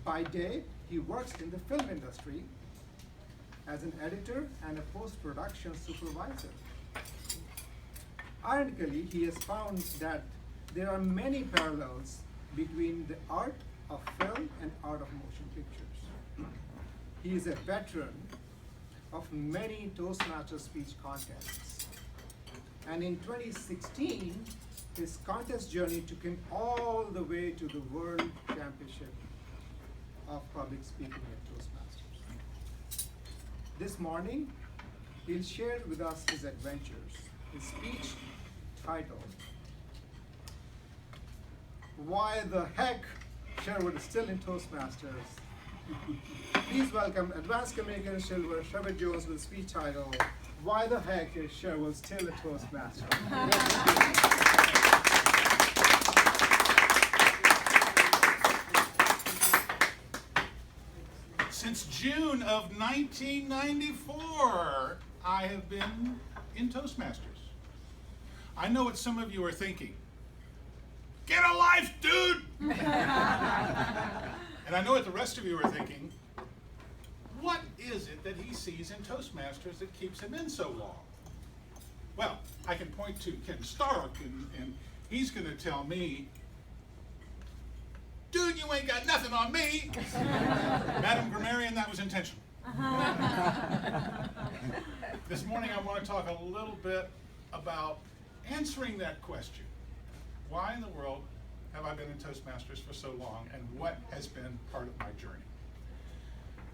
By day, he works in the film industry as an editor and a post-production supervisor. Ironically, he has found that there are many parallels between the art of film and art of motion pictures. He is a veteran of many Toastmaster speech contests. And in 2016, his contest journey took him all the way to the World Championship of Public Speaking at Toastmasters. This morning, he'll share with us his adventures. His speech titled, Why the Heck Sherwood is Still in Toastmasters. Please welcome Advanced Communication Silver, Sherwood Jones with speech title, Why the Heck is Sherwood Still a Toastmaster? Since June of 1994, I have been in Toastmasters. I know what some of you are thinking. Get a life, dude! And I know what the rest of you are thinking. What is it that he sees in Toastmasters that keeps him in so long? Well, I can point to Ken Stark, and he's going to tell me, dude, you ain't got nothing on me. Madam Grammarian, that was intentional. This morning I want to talk a little bit about answering that question. Why in the world have I been in Toastmasters for so long, and what has been part of my journey?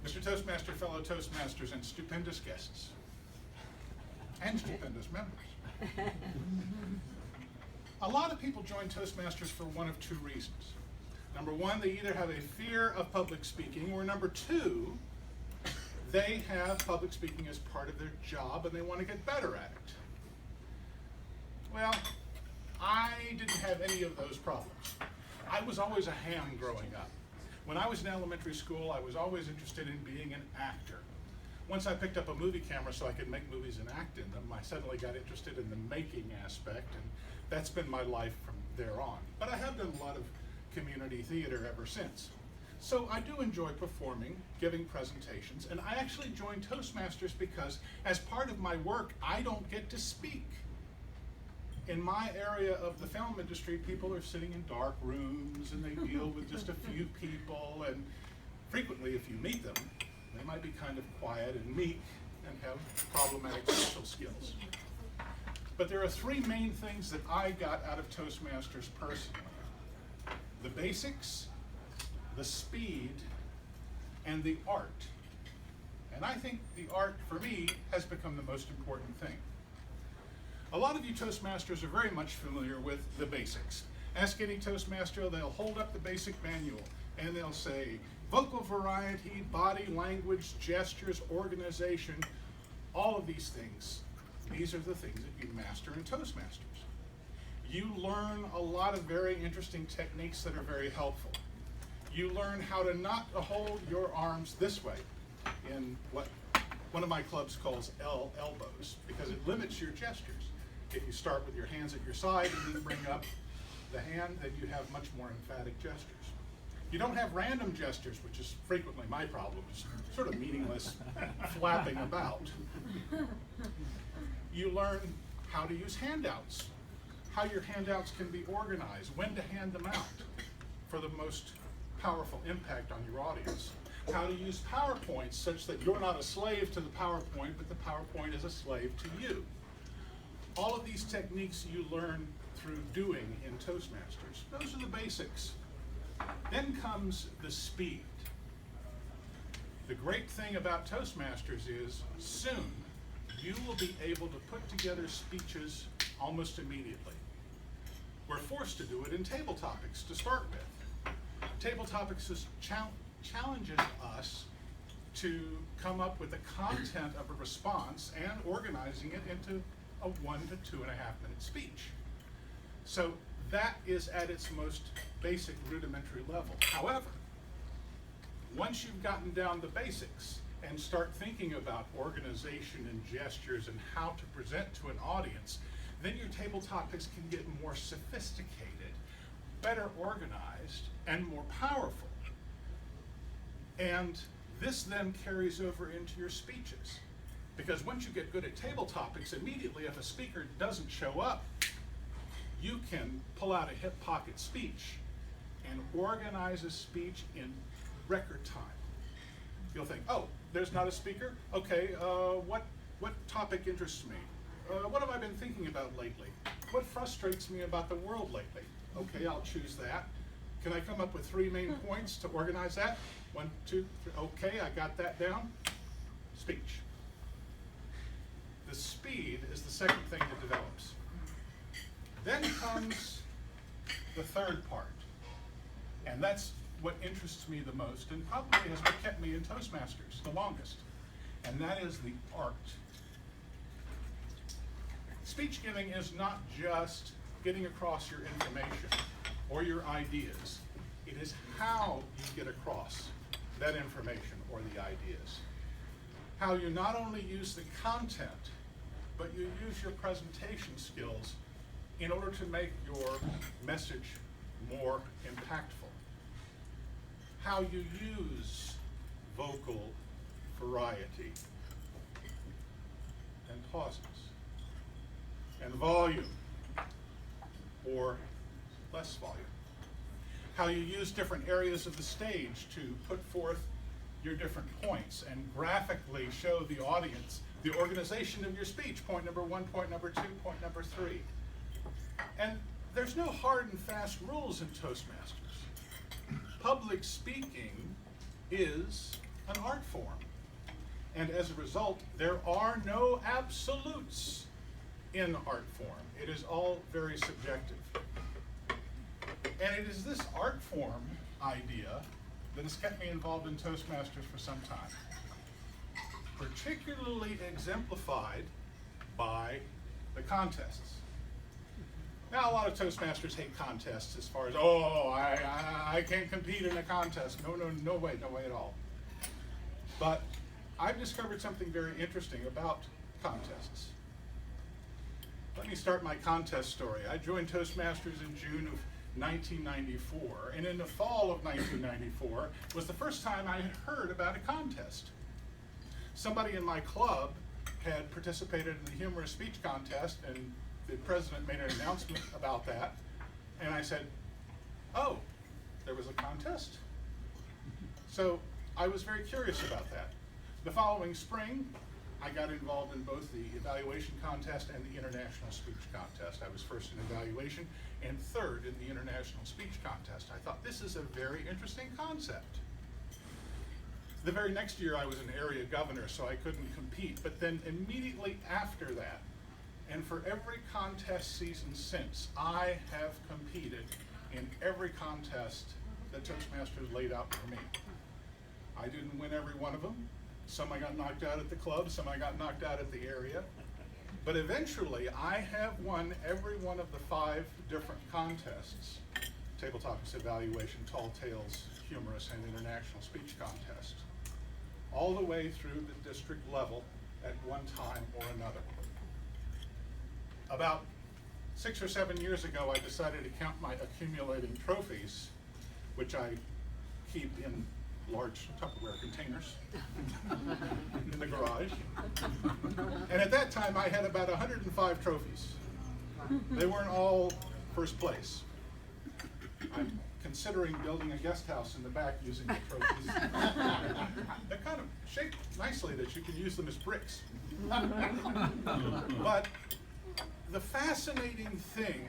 Mr. Toastmaster, fellow Toastmasters, and stupendous guests, and stupendous members. A lot of people join Toastmasters for one of two reasons. Number one, they either have a fear of public speaking, or number two, they have public speaking as part of their job and they want to get better at it. Well, I didn't have any of those problems. I was always a ham growing up. When I was in elementary school, I was always interested in being an actor. Once I picked up a movie camera so I could make movies and act in them, I suddenly got interested in the making aspect, and that's been my life from there on. But I have done a lot of community theater ever since. So I do enjoy performing, giving presentations, and I actually joined Toastmasters because as part of my work, I don't get to speak. In my area of the film industry, people are sitting in dark rooms and they deal with just a few people, and frequently if you meet them, they might be kind of quiet and meek and have problematic social skills. But there are three main things that I got out of Toastmasters personally. The basics, the speed, and the art. And I think the art, for me, has become the most important thing. A lot of you Toastmasters are very much familiar with the basics. Ask any Toastmaster, they'll hold up the basic manual and they'll say, vocal variety, body language, gestures, organization, all of these things. These are the things that you master in Toastmasters. You learn a lot of very interesting techniques that are very helpful. You learn how to not hold your arms this way in what one of my clubs calls elbows, because it limits your gestures. If you start with your hands at your side and then bring up the hand, then you have much more emphatic gestures. You don't have random gestures, which is frequently my problem, is sort of meaningless flapping about. You learn how to use handouts, how your handouts can be organized, when to hand them out for the most powerful impact on your audience, how to use PowerPoint such that you're not a slave to the PowerPoint, but the PowerPoint is a slave to you. All of these techniques you learn through doing in Toastmasters. Those are the basics. Then comes the speed. The great thing about Toastmasters is soon you will be able to put together speeches almost immediately. We're forced to do it in Table Topics to start with. Table Topics challenges us to come up with the content of a response and organizing it into a 1 to 2.5 minute speech. So that is at its most basic rudimentary level. However, once you've gotten down the basics and start thinking about organization and gestures and how to present to an audience, then your table topics can get more sophisticated, better organized, and more powerful. And this then carries over into your speeches. Because once you get good at table topics, immediately if a speaker doesn't show up, you can pull out a hip pocket speech and organize a speech in record time. You'll think, oh, there's not a speaker? Okay, what topic interests me? What have I been thinking about lately? What frustrates me about the world lately? Okay, I'll choose that. Can I come up with 3 main points to organize that? 1, 2, 3, okay, I got that down. Speech. The speed is the second thing that develops. Then comes the third part, and that's what interests me the most, and probably is what kept me in Toastmasters the longest, and that is the art. Speech giving is not just getting across your information or your ideas. It is how you get across that information or the ideas. How you not only use the content, but you use your presentation skills in order to make your message more impactful. How you use vocal variety and pauses and volume or less volume. How you use different areas of the stage to put forth your different points and graphically show the audience the organization of your speech. Point number 1, point number 2, point number 3. And there's no hard and fast rules in Toastmasters. Public speaking is an art form. And as a result, there are no absolutes in art form. It is all very subjective. And it is this art form idea that has kept me involved in Toastmasters for some time, particularly exemplified by the contests. Now, a lot of Toastmasters hate contests as far as, oh, I can't compete in a contest. No way at all. But I've discovered something very interesting about contests. Let me start my contest story. I joined Toastmasters in June of 1994, and in the fall of 1994 was the first time I had heard about a contest. Somebody in my club had participated in the humorous speech contest, and the president made an announcement about that, and I said, oh, there was a contest? So I was very curious about that. The following spring, I got involved in both the evaluation contest and the international speech contest. I was first in evaluation and third in the international speech contest. I thought, this is a very interesting concept. The very next year I was an area governor, so I couldn't compete, but then immediately after that, and for every contest season since, I have competed in every contest that Toastmasters laid out for me. I didn't win every one of them. Some I got knocked out at the club, some I got knocked out at the area. But eventually, I have won every one of the 5 different contests: Table Topics Evaluation, Tall Tales, Humorous, and International Speech Contest, all the way through the district level at one time or another. About 6 or 7 years ago, I decided to count my accumulating trophies, which I keep in large Tupperware containers in the garage. And at that time, I had about 105 trophies. They weren't all first place. I'm considering building a guest house in the back using the trophies. They're kind of shaped nicely that you can use them as bricks. But the fascinating thing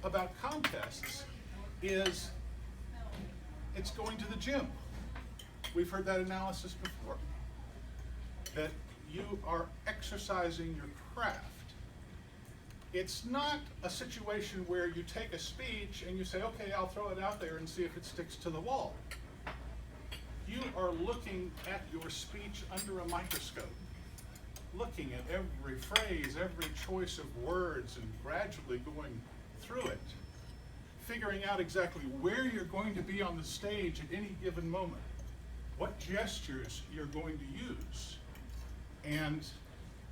about contests is it's going to the gym. We've heard that analysis before, that you are exercising your craft. It's not a situation where you take a speech and you say, okay, I'll throw it out there and see if it sticks to the wall. You are looking at your speech under a microscope, looking at every phrase, every choice of words, and gradually going through it, figuring out exactly where you're going to be on the stage at any given moment, what gestures you're going to use. And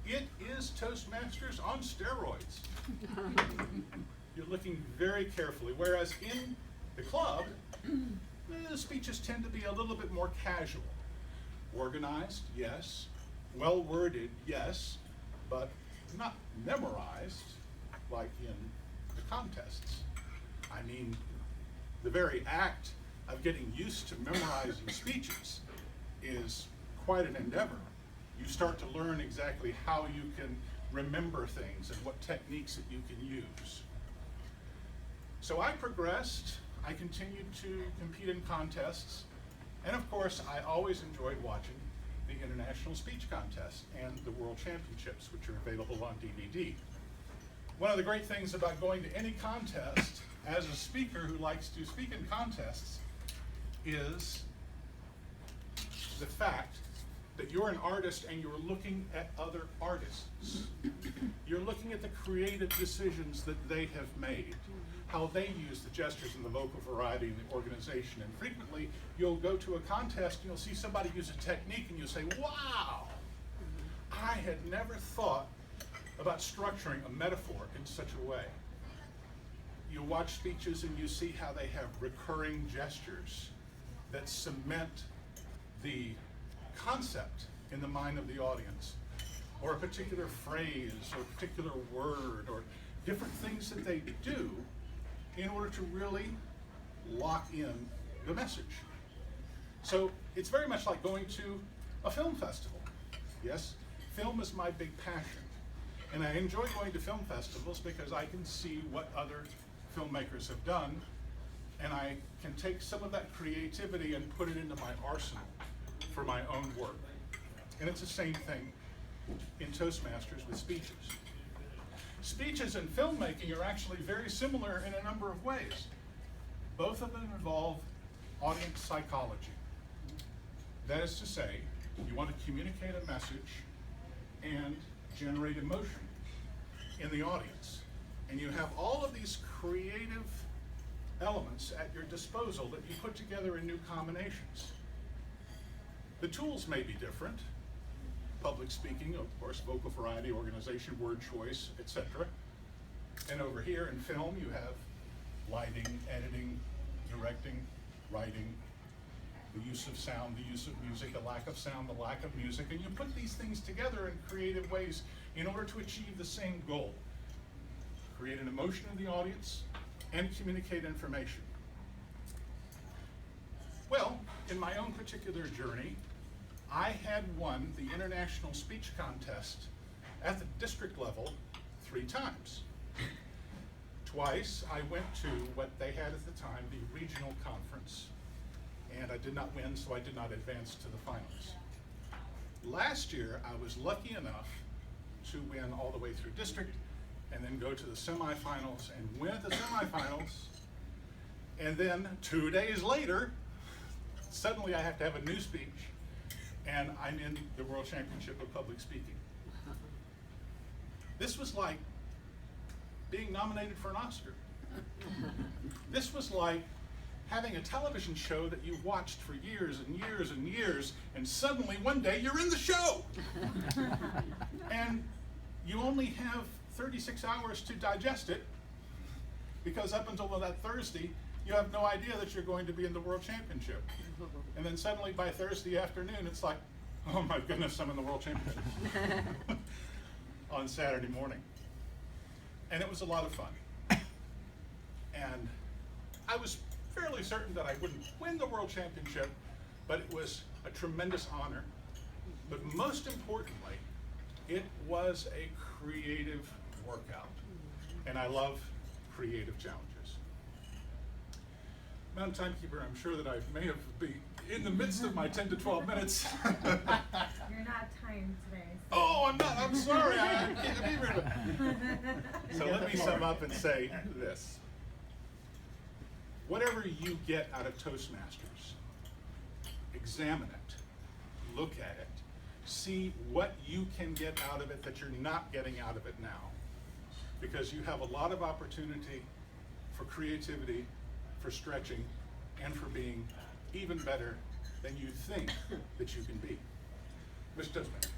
it is Toastmasters on steroids. You're looking very carefully, whereas in the club, the speeches tend to be a little bit more casual. Organized, yes. Well worded, yes, but not memorized like in the contests. I mean, the very act of getting used to memorizing speeches is quite an endeavor. You start to learn exactly how you can remember things and what techniques that you can use. So I progressed, I continued to compete in contests, and of course I always enjoyed watching the International Speech Contest and the World Championships, which are available on DVD. One of the great things about going to any contest as a speaker who likes to speak in contests is the fact that you're an artist and you're looking at other artists. You're looking at the creative decisions that they have made, how they use the gestures and the vocal variety in the organization. And frequently, you'll go to a contest and you'll see somebody use a technique and you'll say, wow, I had never thought about structuring a metaphor in such a way. You watch speeches and you see how they have recurring gestures that cement the concept in the mind of the audience, or a particular phrase, or a particular word, or different things that they do in order to really lock in the message. So it's very much like going to a film festival. Yes, film is my big passion. And I enjoy going to film festivals because I can see what other filmmakers have done, and I can take some of that creativity and put it into my arsenal for my own work. And it's the same thing in Toastmasters with speeches. Speeches and filmmaking are actually very similar in a number of ways. Both of them involve audience psychology. That is to say, you want to communicate a message and generate emotion in the audience. And you have all of these creative elements at your disposal that you put together in new combinations. The tools may be different. Public speaking, of course, vocal variety, organization, word choice, etc. And over here in film, you have lighting, editing, directing, writing, the use of sound, the use of music, the lack of sound, the lack of music, and you put these things together in creative ways in order to achieve the same goal. Create an emotion in the audience and communicate information. Well, in my own particular journey, I had won the International Speech Contest at the district level 3 times. Twice I went to what they had at the time, the regional conference, and I did not win, so I did not advance to the finals. Last year, I was lucky enough to win all the way through district and then go to the semifinals and win at the semifinals. And then 2 days later, suddenly I have to have a new speech, and I'm in the World Championship of Public Speaking. This was like being nominated for an Oscar. This was like having a television show that you watched for years and years and years, and suddenly one day you're in the show. And you only have 36 hours to digest it, because up until that Thursday, you have no idea that you're going to be in the World Championship. And then suddenly by Thursday afternoon, it's like, oh my goodness, I'm in the World Championship on Saturday morning. And it was a lot of fun. And I was fairly certain that I wouldn't win the World Championship, but it was a tremendous honor. But most importantly, it was a creative workout. And I love creative challenges. Madam Timekeeper, I'm sure that I may have been in the midst of my 10 to 12 minutes. You're not timed today. So. Oh, I'm not, I'm sorry, I can't be rid of it. So let me sum up and say this. Whatever you get out of Toastmasters, examine it, look at it, see what you can get out of it that you're not getting out of it now. Because you have a lot of opportunity for creativity, for stretching, and for being even better than you think that you can be. Mr. Toastmaster.